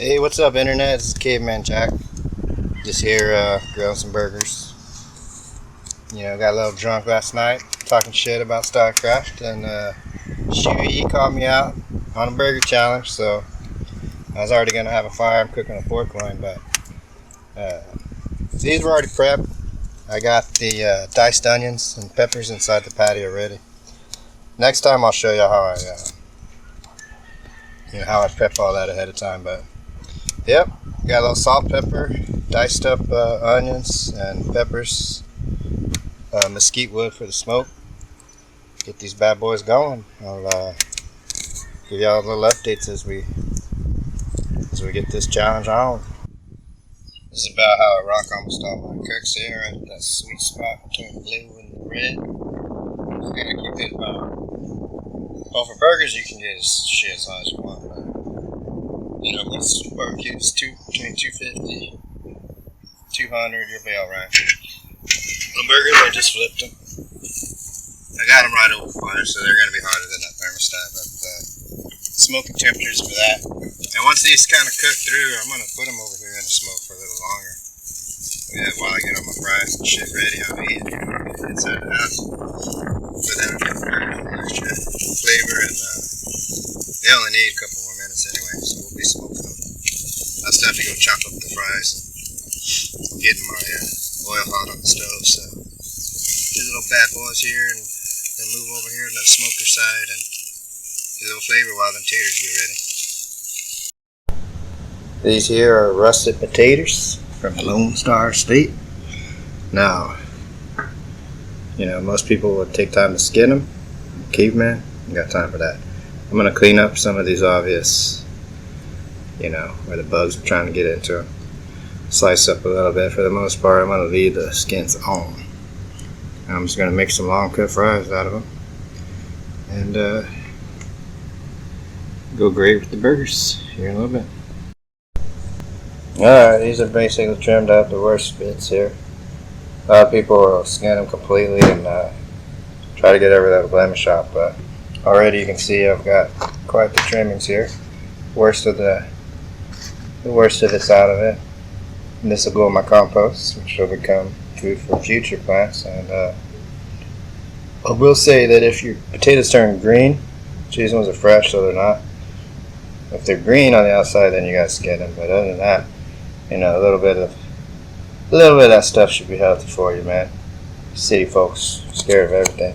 Hey, what's up, internet? This is Caveman Jack. Just here grilling some burgers. You know, got a little drunk last night, talking shit about StarCraft, and ShuuYiW called me out on a burger challenge. So I was already gonna have a fire. I'm cooking a pork loin, but these were already prepped. I got the diced onions and peppers inside the patty already. Next time I'll show you how I prep all that ahead of time. But yep, got a little salt, pepper, diced up onions and peppers, mesquite wood for the smoke. Get these bad boys going. I'll give y'all little updates as we get this challenge on. This is about how I rock almost all my cooks here at that sweet spot between the blue and the red. You gotta keep it about. Well, for burgers you can get as shit as long as you want, but you know, most barbecues between 250, 200, you'll be alright. The burgers, I just flipped them. I got them right over fire, so they're going to be hotter than that thermostat, but smoking temperatures for that. And once these kind of cook through, I'm going to put them over here in the smoke for a little longer. Yeah, while I get all my fries and shit ready, I'll eat inside the house. But that'll give them extra flavor, and they only need a couple more minutes anyway, so we'll be smoking them. I still have to go chop up the fries and getting my oil hot on the stove, so these little bad boys here, and then move over here to the smoker side and get a little flavor while them taters get ready. These here are russet potatoes from Lone Star State. Now, you know, most people would take time to skin them. Caveman, you got time for that. I'm going to clean up some of these obvious, you know, where the bugs are trying to get into them. Slice up a little bit. For the most part, I'm going to leave the skins on. I'm just going to make some long cut fries out of them. And go great with the burgers here in a little bit. Alright, these are basically trimmed out the worst bits here. A lot of people will skin them completely and try to get every little blemish out, but already you can see I've got quite the trimmings here. The worst of it's out of it. And this will go in my compost, which will become food for future plants. And I will say that if your potatoes turn green, these ones are fresh, so they're not. If they're green on the outside, then you gotta skin them. But other than that, you know, a little bit of that stuff should be healthy for you, man. City folks scared of everything.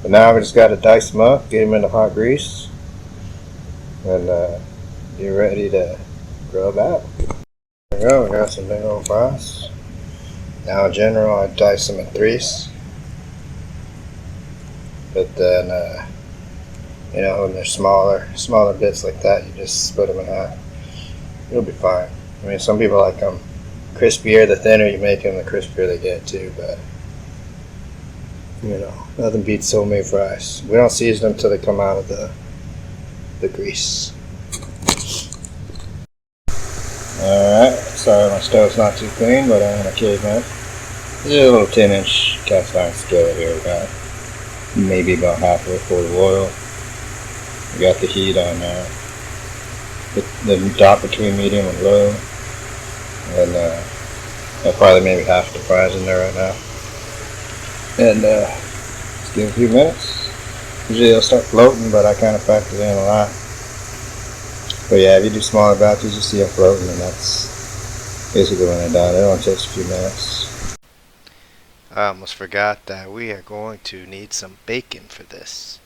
But now we just gotta dice them up, get them into hot grease, and get ready to grill battle. There we go. We got some big old fries. Now in general, I dice them in threes. But then, you know, when they're smaller bits like that, you just split them in half. It'll be fine. I mean, some people like them crispier. The thinner you make them, the crispier they get too. But you know, nothing beats homemade fries. We don't season them until they come out of the grease. Alright, sorry my stove's not too clean, but I'm in a caveman. This is a little 10-inch cast iron skillet here. We got maybe about halfway full of oil. We got the heat on the dot between medium and low. And probably maybe half the fries in there right now. And just give it a few minutes. Usually they'll start floating, but I kind of factor in a lot. But yeah, if you do smaller batches, you see them floating, and that's basically when they're done. It only takes a few minutes. I almost forgot that we are going to need some bacon for this.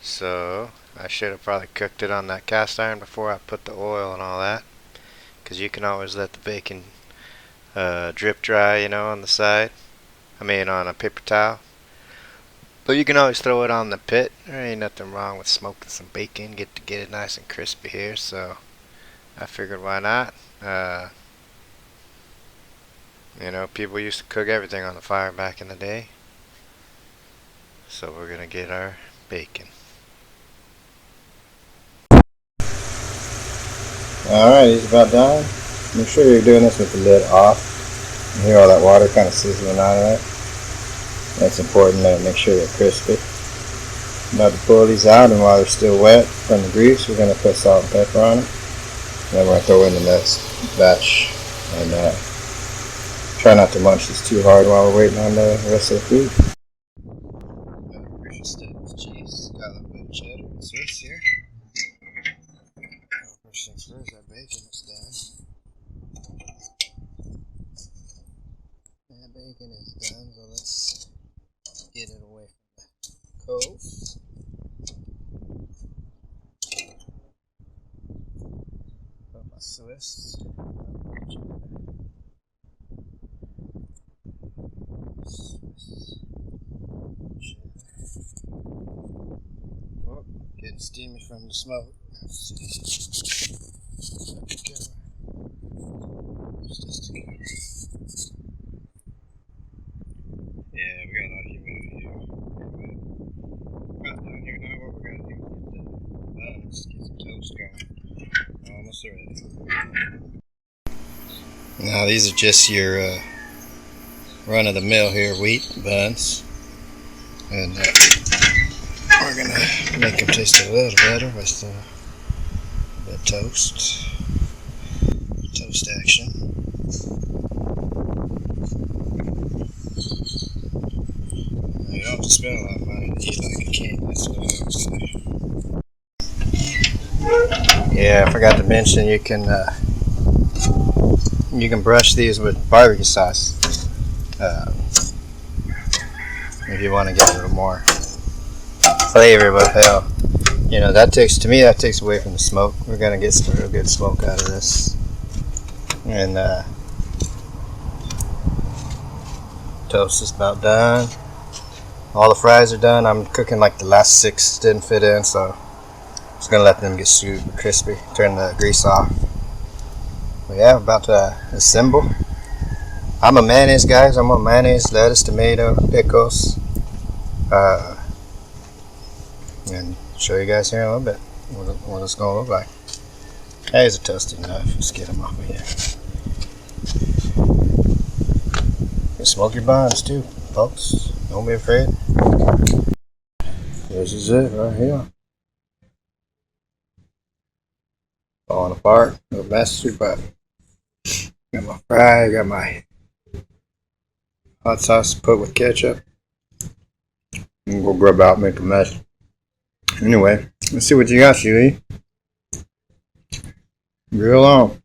So I should have probably cooked it on that cast iron before I put the oil and all that. Because you can always let the bacon drip dry, you know, on the side. I mean on a paper towel. But you can always throw it on the pit. There ain't nothing wrong with smoking some bacon. Get it nice and crispy here. So I figured why not. You know, people used to cook everything on the fire back in the day. So we're going to get our bacon. Alright, he's about done. Make sure you're doing this with the lid off. You hear all that water kind of sizzling out of it. That's important to make sure they're crispy. I'm about to pull these out, and while they're still wet from the grease, we're going to put salt and pepper on them. Then we're gonna throw in the next batch, and try not to munch this too hard while we're waiting on the rest of the food. First step is cheese. Got a little bit of cheddar and Swiss here. First things first, that bacon is done. That bacon is done, so let's get it away from the cove. Put my Swiss. Oh, getting steamy from the smoke. Let's see. Yeah, we got a lot of humidity here. Right down here now, what we're gonna do is get some toast going. Almost ready. Now these are just your run of the mill here wheat buns, and we're gonna make them taste a little better with the toast action. You don't have to spend a lot of money to eat like a king, that's what I would say. Yeah, I forgot to mention you can brush these with barbecue sauce if you want to get a little more flavor, but hell, you know, that takes away from the smoke. We're gonna get some real good smoke out of this, and toast is about done. All the fries are done. I'm cooking like the last 6 didn't fit in, so just gonna let them get super crispy. Turn the grease off. But yeah, about to assemble. I'm a mayonnaise guy, so I'm on mayonnaise, lettuce, tomato, pickles, and show you guys here in a little bit what it's gonna look like. There's a toasted knife. Let's get them off of here. You can smoke your buns too, folks. Don't be afraid. This is it right here. Falling apart. No mess, but got my fry, got my hot sauce put with ketchup. And we'll grub out, make a mess. Anyway, let's see what you got, ShuuYiW. Grill on.